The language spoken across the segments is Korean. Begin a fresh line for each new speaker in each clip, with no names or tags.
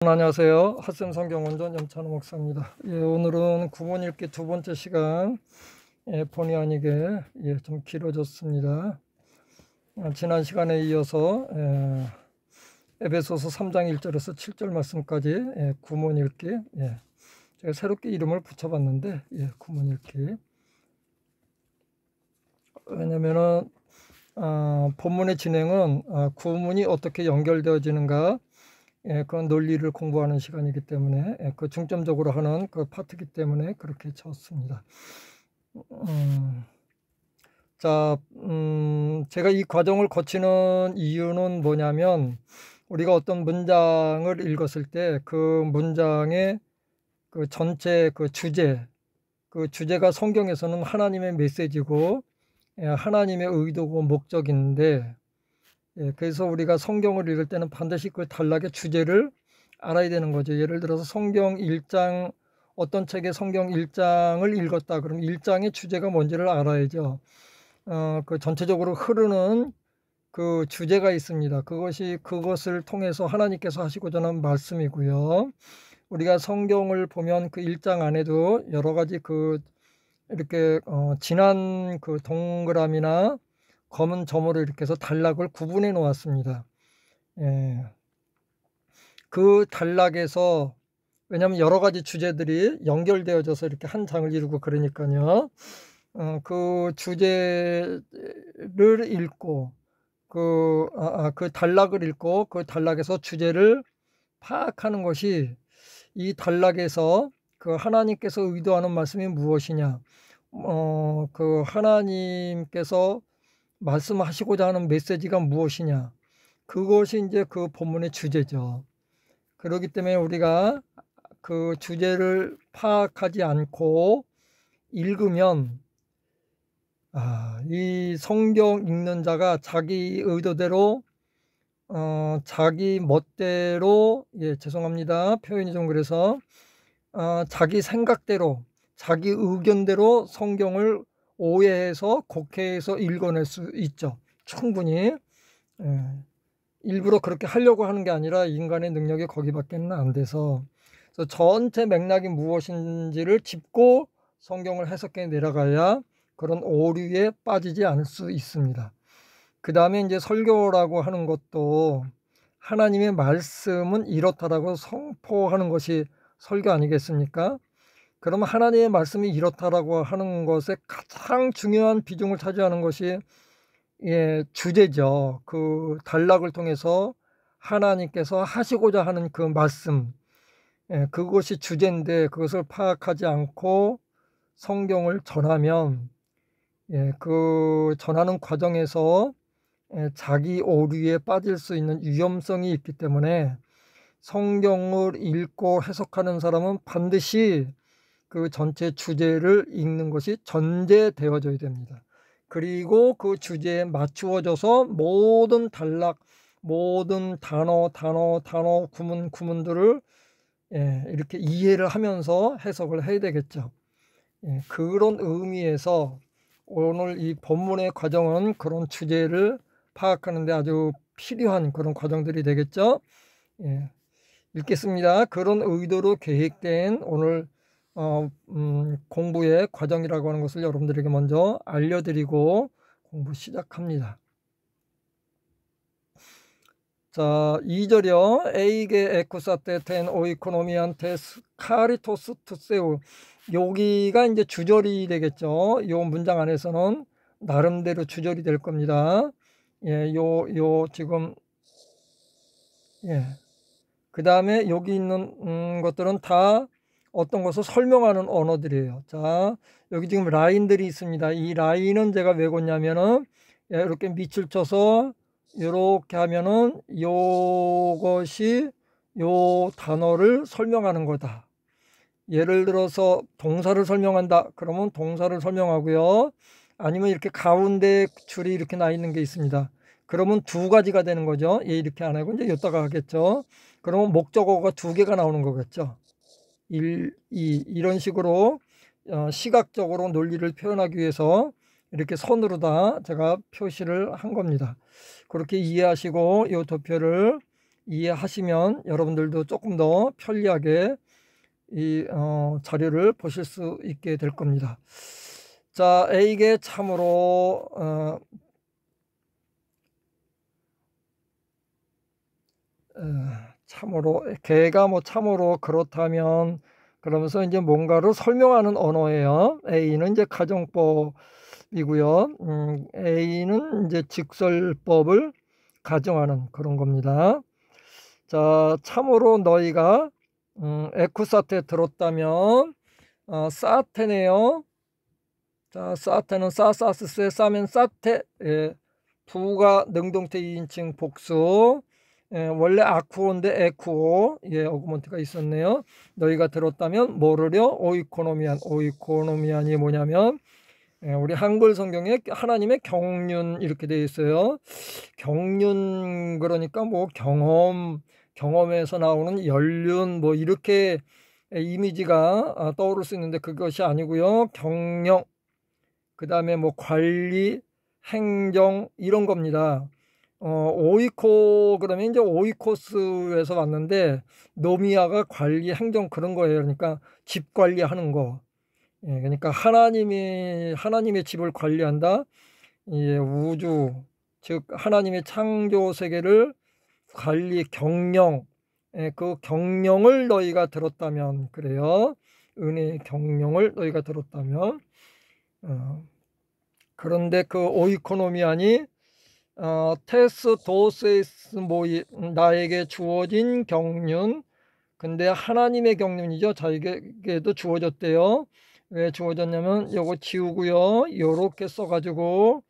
안녕하세요. 핫샘 성경원전 염찬호 목사입니다. 오늘은 구본 읽기 두 번째 시간, 본의 아니게 좀 길어졌습니다. 지난 시간에 이어서 에베소서 3장 1절에서 7절 말씀까지 구본 읽기, 제가 새롭게 이름을 붙여봤는데 구본 읽기. 왜냐면은 본문의 진행은 구문이 어떻게 연결되어지는가, 그 논리를 공부하는 시간이기 때문에 그 중점적으로 하는 그 파트이기 때문에 그렇게 쳤습니다. 제가 이 과정을 거치는 이유는 뭐냐면, 우리가 어떤 문장을 읽었을 때 그 문장의 그 전체 그 주제가 성경에서는 하나님의 메시지고 하나님의 의도고 목적인데, 그래서 우리가 성경을 읽을 때는 반드시 그 단락의 주제를 알아야 되는 거죠. 예를 들어서 성경 1장, 어떤 책의 성경 1장을 읽었다 그러면 1장의 주제가 뭔지를 알아야죠. 그 전체적으로 흐르는 그 주제가 있습니다. 그것을 통해서 하나님께서 하시고자 하는 말씀이고요. 우리가 성경을 보면 그 1장 안에도 여러 가지 이렇게 진한 그 동그라미나 검은 점으로 이렇게 해서 단락을 구분해 놓았습니다. 그 단락에서, 왜냐하면 여러 가지 주제들이 연결되어져서 이렇게 한 장을 이루고 그러니까요. 그 주제를 읽고 그 단락을 읽고 그 단락에서 주제를 파악하는 것이, 이 단락에서 그 하나님께서 의도하는 말씀이 무엇이냐, 그 하나님께서 말씀하시고자 하는 메시지가 무엇이냐, 그것이 이제 그 본문의 주제죠. 그렇기 때문에 우리가 그 주제를 파악하지 않고 읽으면 이 성경 읽는 자가 자기 의도대로 자기 멋대로, 죄송합니다, 표현이 좀 그래서 자기 생각대로 자기 의견대로 성경을 오해해서 곡해해서 읽어낼 수 있죠. 충분히. 일부러 그렇게 하려고 하는 게 아니라 인간의 능력이 거기밖에는 안 돼서, 그래서 전체 맥락이 무엇인지를 짚고 성경을 해석해 내려가야 그런 오류에 빠지지 않을 수 있습니다. 그 다음에 이제 설교라고 하는 것도 하나님의 말씀은 이렇다라고 선포하는 것이 설교 아니겠습니까? 그러면 하나님의 말씀이 이렇다라고 하는 것에 가장 중요한 비중을 차지하는 것이 주제죠. 그 단락을 통해서 하나님께서 하시고자 하는 그 말씀, 그것이 주제인데, 그것을 파악하지 않고 성경을 전하면 그 전하는 과정에서 자기 오류에 빠질 수 있는 위험성이 있기 때문에, 성경을 읽고 해석하는 사람은 반드시 그 전체 주제를 읽는 것이 전제되어져야 됩니다. 그리고 그 주제에 맞추어져서 모든 단락, 모든 단어, 구문들을 이렇게 이해를 하면서 해석을 해야 되겠죠. 그런 의미에서 오늘 이 본문의 과정은 그런 주제를 파악하는 데 아주 필요한 그런 과정들이 되겠죠. 읽겠습니다. 그런 의도로 계획된 오늘 공부의 과정이라고 하는 것을 여러분들에게 먼저 알려드리고 공부 시작합니다. 자, 2절이요. 에이게 에쿠사테 텐 오이코노미한테 카리토스 투세우. 여기가 이제 주절이 되겠죠. 요 문장 안에서는 나름대로 주절이 될 겁니다. 지금, 그 다음에 여기 있는 것들은 다 어떤 것을 설명하는 언어들이에요. 자, 여기 지금 라인들이 있습니다. 이 라인은 제가 왜 걷냐면은, 이렇게 밑줄 쳐서 이렇게 하면은 요것이 요 단어를 설명하는 거다. 예를 들어서 동사를 설명한다 그러면 동사를 설명하고요. 아니면 이렇게 가운데 줄이 이렇게 나 있는 게 있습니다. 그러면 두 가지가 되는 거죠. 이렇게 안 하고 이제 여기다가 하겠죠. 그러면 목적어가 두 개가 나오는 거겠죠. 1, 2 이런 식으로 시각적으로 논리를 표현하기 위해서 이렇게 선으로 다 제가 표시를 한 겁니다. 그렇게 이해하시고 이 도표를 이해하시면 여러분들도 조금 더 편리하게 이 자료를 보실 수 있게 될 겁니다. 자, A개 참으로 개가 뭐 참으로 그렇다면 그러면서 이제 뭔가를 설명하는 언어예요. A는 이제 가정법이고요. A는 이제 직설법을 가정하는 그런 겁니다. 자, 참으로 너희가 에쿠사테 들었다면 사테네요. 자, 사테는 사사스세 싸면 사테, 부가 능동태 2인칭 복수. 원래 아쿠오인데 에쿠오, 어구먼트가 있었네요. 너희가 들었다면 뭐르려? 오이코노미안이 뭐냐면 우리 한글 성경에 하나님의 경륜 이렇게 되어 있어요. 경륜 그러니까 뭐 경험에서 나오는 연륜 뭐 이렇게 이미지가 떠오를 수 있는데 그것이 아니고요. 경영, 그 다음에 뭐 관리, 행정 이런 겁니다. 오이코 그러면 이제 오이코스에서 왔는데 노미아가 관리, 행정 그런 거예요. 그러니까 집 관리하는 거. 그러니까 하나님의 집을 관리한다. 우주, 즉 하나님의 창조 세계를 관리, 경영, 그 경영을 너희가 들었다면 그래요. 은혜의 경영을 너희가 들었다면. 그런데 그 오이코노미아니 테스 도세스 모이 나에게 주어진 경륜. 근데 하나님의 경륜이죠. 자에게도 주어졌대요. 왜 주어졌냐면 요거 지우고요. 요렇게 써가지고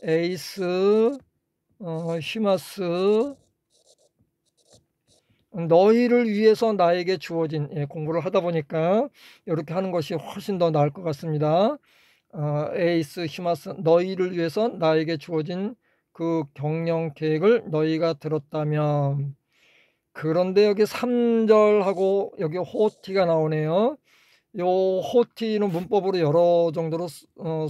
에이스 히마스 너희를 위해서 나에게 주어진 공부를 하다 보니까 이렇게 하는 것이 훨씬 더 나을 것 같습니다. 에이스 히마스 너희를 위해서 나에게 주어진 그 경영 계획을 너희가 들었다면. 그런데 여기 3절하고 여기 호티가 나오네요. 요 호티는 문법으로 여러 정도로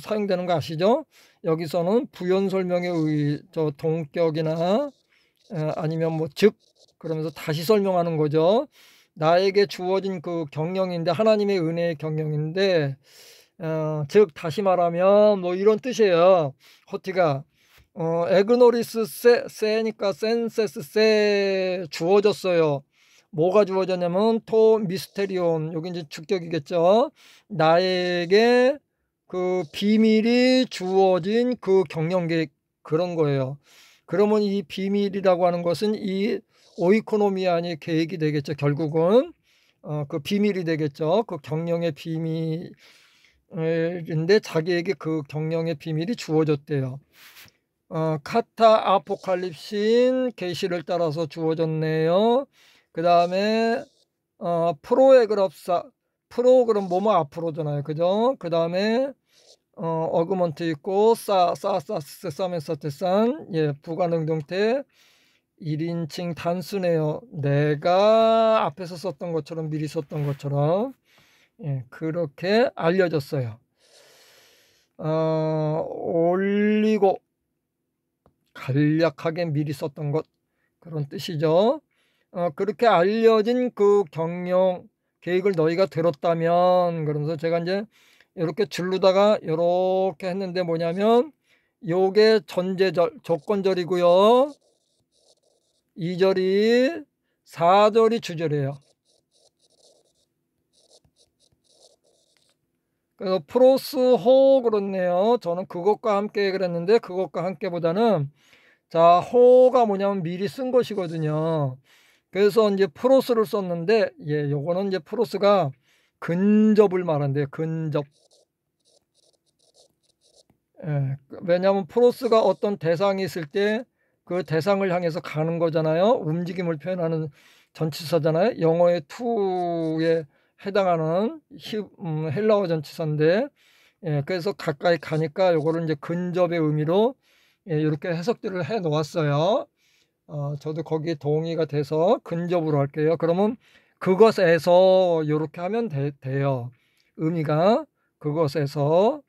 사용되는 거 아시죠? 여기서는 부연 설명의 동격이나 아니면 뭐 즉 그러면서 다시 설명하는 거죠. 나에게 주어진 그 경영인데 하나님의 은혜의 경영인데 즉 다시 말하면 뭐 이런 뜻이에요. 호티가 에그노리스 세니까 센세스 세 주어졌어요. 뭐가 주어졌냐면 토 미스테리온 여기 이제 주격이겠죠. 나에게 그 비밀이 주어진 그 경영계획 그런 거예요. 그러면 이 비밀이라고 하는 것은 이 오이코노미아니 계획이 되겠죠. 결국은 그 비밀이 되겠죠. 그 경영의 비밀인데 자기에게 그 경영의 비밀이 주어졌대요. 카타 아포칼립신 계시를 따라서 주어졌네요. 그 다음에 프로에그럽사 프로그램 뭐뭐 앞으로잖아요. 그죠? 그 다음에 어그먼트 있고 싸메사테산 부가능동태 1인칭 단수네요. 내가 앞에서 썼던 것처럼 미리 썼던 것처럼 그렇게 알려졌어요. 올리고 간략하게 미리 썼던 것 그런 뜻이죠. 그렇게 알려진 그 경영 계획을 너희가 들었다면 그러면서 제가 이제 이렇게 줄르다가 이렇게 했는데 뭐냐면 요게 전제절 조건절이고요. 2절이 4절이 주절이에요. 그래서 프로스호 그렇네요. 저는 그것과 함께 그랬는데 그것과 함께보다는 자 호가 뭐냐면 미리 쓴 것이거든요. 그래서 이제 프로스를 썼는데 요거는 이제 프로스가 근접을 말한대요. 근접. 왜냐하면 프로스가 어떤 대상이 있을 때 그 대상을 향해서 가는 거잖아요. 움직임을 표현하는 전치사잖아요. 영어의 to에 해당하는 헬라어 전치사인데 그래서 가까이 가니까 요거를 이제 근접의 의미로 이렇게 해석들을 해 놓았어요. 저도 거기에 동의가 돼서 근접으로 할게요. 그러면 그것에서 이렇게 하면 돼요. 의미가 그것에서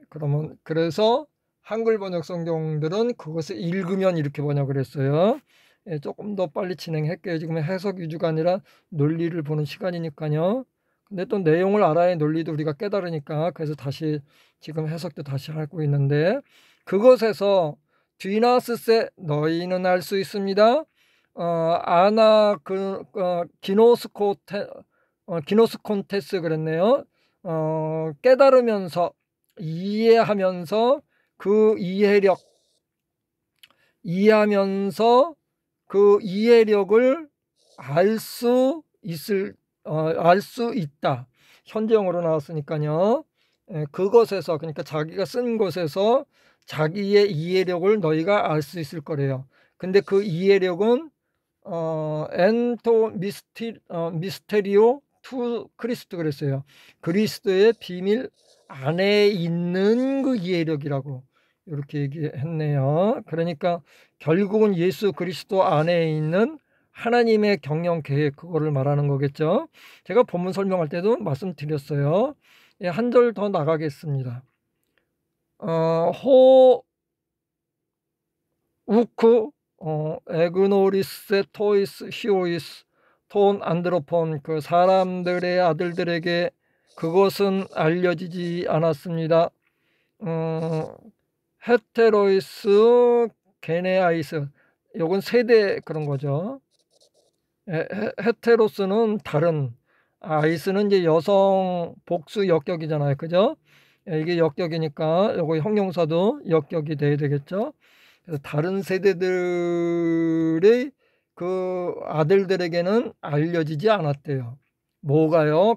그러면 그래서 한글 번역 성경들은 그것을 읽으면 이렇게 번역을 했어요. 조금 더 빨리 진행할게요. 지금 해석 위주가 아니라 논리를 보는 시간이니까요. 근데 또 내용을 알아야 논리도 우리가 깨달으니까 그래서 다시 지금 해석도 다시 하고 있는데, 그것에서 뒤나스세 너희는 알 수 있습니다. 아나 기노스콘테스 그랬네요. 깨달으면서 이해하면서 그 이해하면서 그 이해력을 알 수 있다. 현재형으로 나왔으니까요. 그것에서, 그러니까 자기가 쓴 것에서 자기의 이해력을 너희가 알 수 있을 거래요. 근데 그 이해력은 엔토 미스테리오 투 크리스도 그랬어요. 그리스도의 비밀 안에 있는 그 이해력이라고 이렇게 얘기했네요. 그러니까 결국은 예수 그리스도 안에 있는 하나님의 경영 계획, 그거를 말하는 거겠죠. 제가 본문 설명할 때도 말씀드렸어요. 한 절 더 나가겠습니다. 호 우크 에그노리스 토이스 히오이스 톤 안드로폰, 그 사람들의 아들들에게 그것은 알려지지 않았습니다. 헤테로이스 게네아이스, 요건 세대 그런 거죠. 헤테로스는 다른, 아이스는 이제 여성 복수 역격이잖아요, 그죠? 이게 역격이니까 요거 형용사도 역격이 돼야 되겠죠. 그래서 다른 세대들의 그 아들들에게는 알려지지 않았대요. 뭐가요?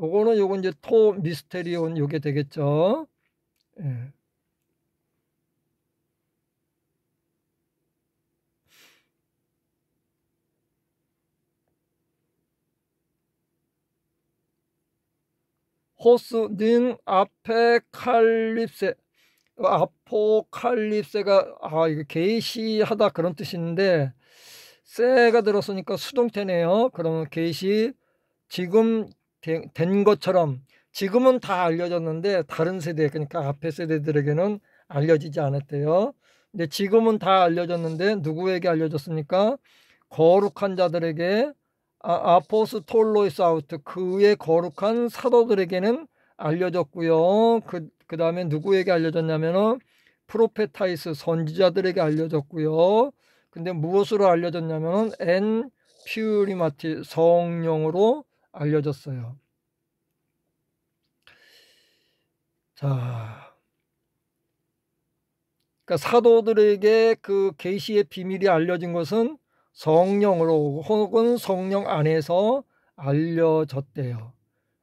요거는 이제 토 미스테리온 요게 되겠죠. 예. 호스는 아포칼립세가 이거 계시하다 그런 뜻인데 세가 들었으니까 수동태네요. 그러면 계시, 지금 된 것처럼, 지금은 다 알려졌는데 다른 세대, 그러니까 앞에 세대들에게는 알려지지 않았대요. 근데 지금은 다 알려졌는데 누구에게 알려졌습니까? 거룩한 자들에게, 아포스톨로이스 아우트, 그의 거룩한 사도들에게는 알려졌고요. 그 다음에 누구에게 알려졌냐면은 프로페타이스, 선지자들에게 알려졌고요. 근데 무엇으로 알려졌냐면은 엔 퓨리마티, 성령으로 알려졌어요. 자, 그러니까 사도들에게 그 계시의 비밀이 알려진 것은 성령으로 혹은 성령 안에서 알려졌대요.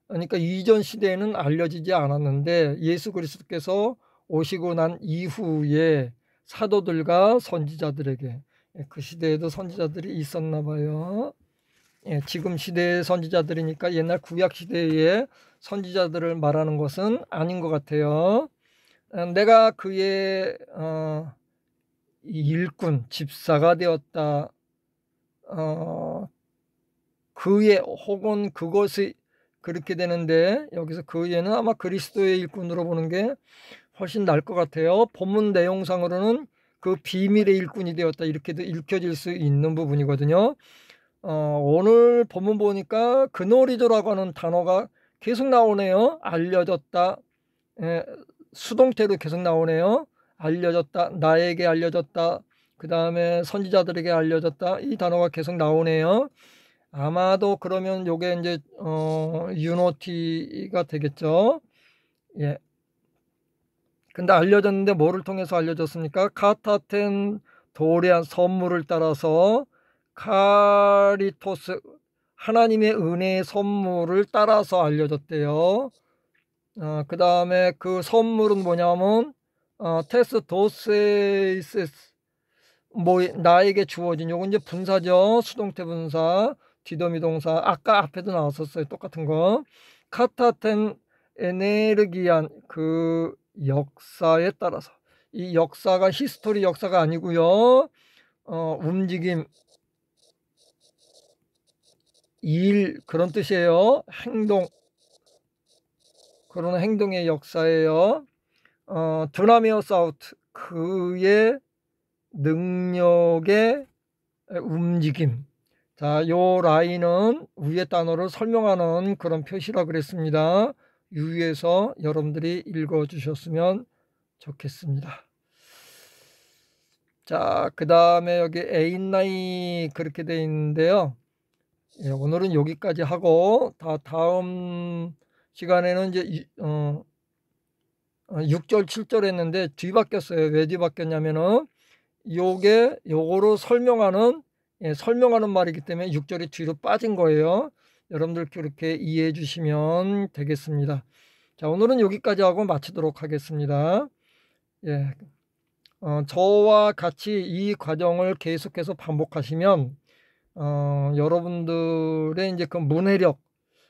그러니까 이전 시대에는 알려지지 않았는데 예수 그리스도께서 오시고 난 이후에 사도들과 선지자들에게, 그 시대에도 선지자들이 있었나 봐요. 지금 시대의 선지자들이니까 옛날 구약 시대의 선지자들을 말하는 것은 아닌 것 같아요. 내가 그의 일꾼, 집사가 되었다. 그의 혹은 그것이 그렇게 되는데 여기서 그의는 아마 그리스도의 일꾼으로 보는 게 훨씬 나을 것 같아요. 본문 내용상으로는 그 비밀의 일꾼이 되었다 이렇게도 읽혀질 수 있는 부분이거든요. 오늘 본문 보니까 그노리조라고 하는 단어가 계속 나오네요. 알려졌다. 수동태로 계속 나오네요. 알려졌다. 나에게 알려졌다. 그 다음에 선지자들에게 알려졌다. 이 단어가 계속 나오네요. 아마도 그러면 요게 이제 유노티가 되겠죠. 예. 근데 알려졌는데 뭐를 통해서 알려졌습니까? 카타텐 도리안, 선물을 따라서, 카리토스, 하나님의 은혜의 선물을 따라서 알려졌대요. 그 다음에 그 선물은 뭐냐면 테스 도세이스, 뭐 나에게 주어진, 요건 이제 분사죠. 수동태 분사, 뒤도미 동사. 아까 앞에도 나왔었어요. 똑같은 거. 카타텐 에네르기안, 그 역사에 따라서. 이 역사가 히스토리 역사가 아니고요. 움직임, 일, 그런 뜻이에요. 행동, 그런 행동의 역사예요. 드라미어 사우트, 그의 능력의 움직임. 자, 요 라인은 위의 단어를 설명하는 그런 표시라 그랬습니다. 유의해서 여러분들이 읽어 주셨으면 좋겠습니다. 자, 그 다음에 여기 A9 그렇게 되어 있는데요. 예, 오늘은 여기까지 하고 다음 시간에는 이제 6절 7절 했는데 뒤바뀌었어요. 왜 뒤바뀌었냐면은 요거로 설명하는 설명하는 말이기 때문에 6절이 뒤로 빠진 거예요. 여러분들 그렇게 이해해 주시면 되겠습니다. 자, 오늘은 여기까지 하고 마치도록 하겠습니다. 예. 저와 같이 이 과정을 계속해서 반복하시면 여러분들의 이제 그 문해력,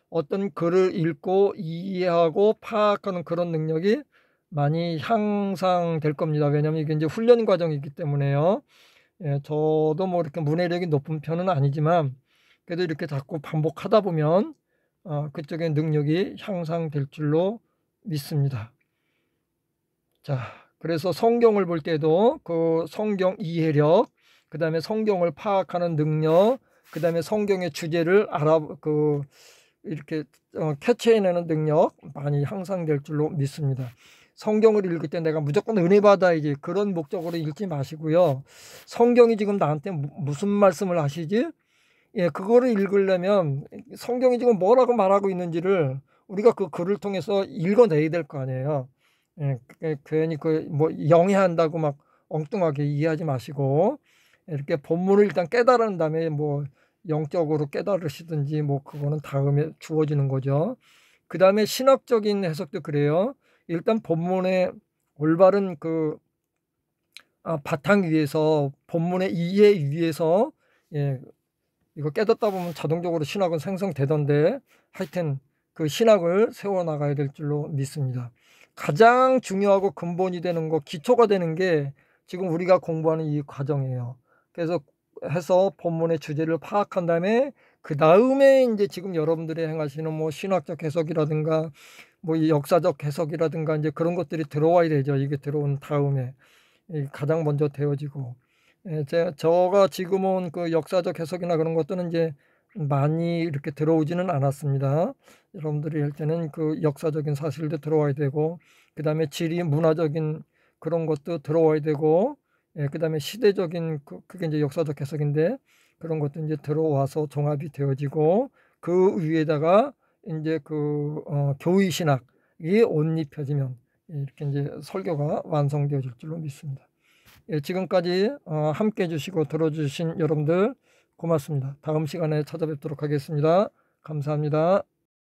어떤 글을 읽고 이해하고 파악하는 그런 능력이 많이 향상될 겁니다. 왜냐하면 이게 이제 훈련 과정이기 때문에요. 예, 저도 뭐 이렇게 문해력이 높은 편은 아니지만 그래도 이렇게 자꾸 반복하다 보면 그쪽의 능력이 향상될 줄로 믿습니다. 자, 그래서 성경을 볼 때도 그 성경 이해력, 그 다음에 성경을 파악하는 능력, 그 다음에 성경의 주제를 이렇게 캐치해내는 능력 많이 향상될 줄로 믿습니다. 성경을 읽을 때 내가 무조건 은혜 받아야지 그런 목적으로 읽지 마시고요. 성경이 지금 나한테 무슨 말씀을 하시지? 예, 그거를 읽으려면 성경이 지금 뭐라고 말하고 있는지를 우리가 그 글을 통해서 읽어내야 될 거 아니에요. 예, 괜히 뭐 영해한다고 막 엉뚱하게 이해하지 마시고 이렇게 본문을 일단 깨달은 다음에 뭐 영적으로 깨달으시든지 뭐 그거는 다음에 주어지는 거죠. 그 다음에 신학적인 해석도 그래요. 일단 본문의 올바른 바탕 위에서 본문의 이해 위에서 예, 이거 깨닫다 보면 자동적으로 신학은 생성되던데 하여튼 그 신학을 세워나가야 될 줄로 믿습니다. 가장 중요하고 근본이 되는 거, 기초가 되는 게 지금 우리가 공부하는 이 과정이에요. 그래서 해서 본문의 주제를 파악한 다음에 그 다음에 이제 지금 여러분들이 행하시는 뭐 신학적 해석이라든가 뭐 역사적 해석이라든가 이제 그런 것들이 들어와야 되죠. 이게 들어온 다음에 가장 먼저 되어지고 제가 지금은 그 역사적 해석이나 그런 것들은 이제 많이 이렇게 들어오지는 않았습니다. 여러분들이 할 때는 그 역사적인 사실도 들어와야 되고 그 다음에 지리 문화적인 그런 것도 들어와야 되고 그 다음에 시대적인 그게 이제 역사적 해석인데 그런 것도 이제 들어와서 종합이 되어지고 그 위에다가 이제 교의 신학이 옷 입혀지면 이렇게 이제 설교가 완성되어질 줄로 믿습니다. 예, 지금까지 함께 해주시고 들어주신 여러분들 고맙습니다. 다음 시간에 찾아뵙도록 하겠습니다. 감사합니다.